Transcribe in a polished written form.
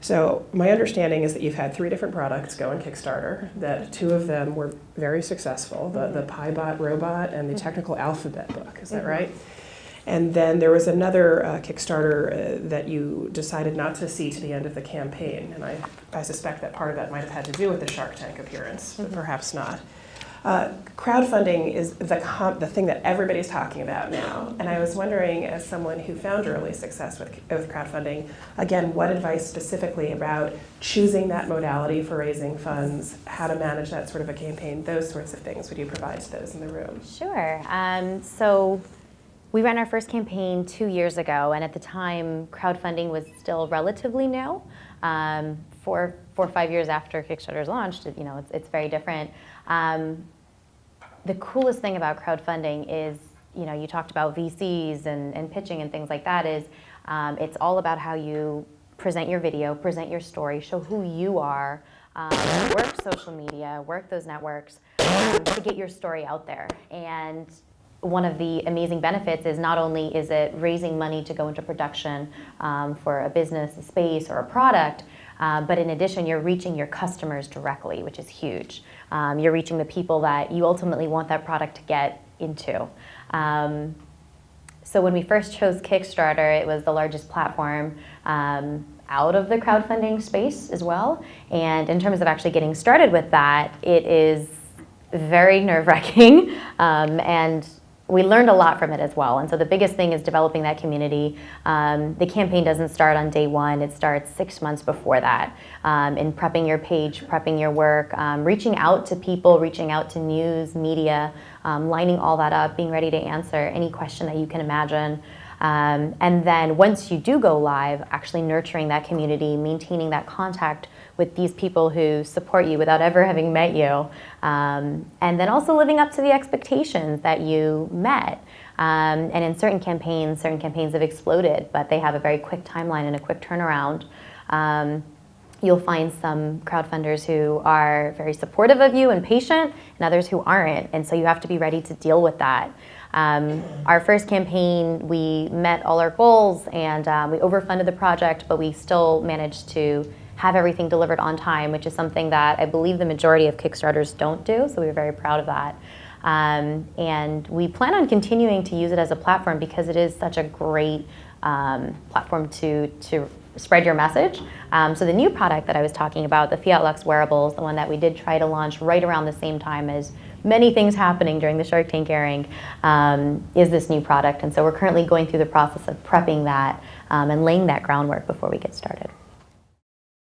So my understanding is that you've had 3 different products go on Kickstarter, that 2 of them were very successful, the PieBot robot and the technical alphabet book, is that right? And then there was another Kickstarter that you decided not to see to the end of the campaign, and I suspect that part of that might have had to do with the Shark Tank appearance, but perhaps not. Crowdfunding is the thing that everybody's talking about now, and I was wondering, as someone who found early success with crowdfunding, again, what advice specifically about choosing that modality for raising funds, how to manage that sort of a campaign, those sorts of things would you provide to those in the room? Sure. So we ran our first campaign 2 years ago, and at the time, crowdfunding was still relatively new. 4 or 5 years after Kickstarter's launched, it's very different. The coolest thing about crowdfunding is, you talked about VCs and pitching and things like that, is it's all about how you present your video, present your story, show who you are, work social media, work those networks to get your story out there. And one of the amazing benefits is not only is it raising money to go into production for a business, a space, or a product, but in addition, you're reaching your customers directly, which is huge. You're reaching the people that you ultimately want that product to get into. So when we first chose Kickstarter, it was the largest platform out of the crowdfunding space as well. And in terms of actually getting started with that, it is very nerve-wracking, and we learned a lot from it as well. And so the biggest thing is developing that community. The campaign doesn't start on day one. It starts 6 months before that, in prepping your page, prepping your work, reaching out to people, reaching out to news, media, lining all that up, being ready to answer any question that you can imagine. And then once you do go live, actually nurturing that community, maintaining that contact with these people who support you without ever having met you, and then also living up to the expectations that you met. And in certain campaigns have exploded, but they have a very quick timeline and a quick turnaround. You'll find some crowdfunders who are very supportive of you and patient, and others who aren't, and so you have to be ready to deal with that. Our first campaign, we met all our goals, and we overfunded the project, but we still managed to have everything delivered on time, which is something that I believe the majority of Kickstarters don't do, so we were very proud of that. And we plan on continuing to use it as a platform because it is such a great platform to spread your message. So the new product that I was talking about, the Fiat Lux wearables, the one that we did try to launch right around the same time as many things happening during the Shark Tank airing, is this new product. And so we're currently going through the process of prepping that and laying that groundwork before we get started.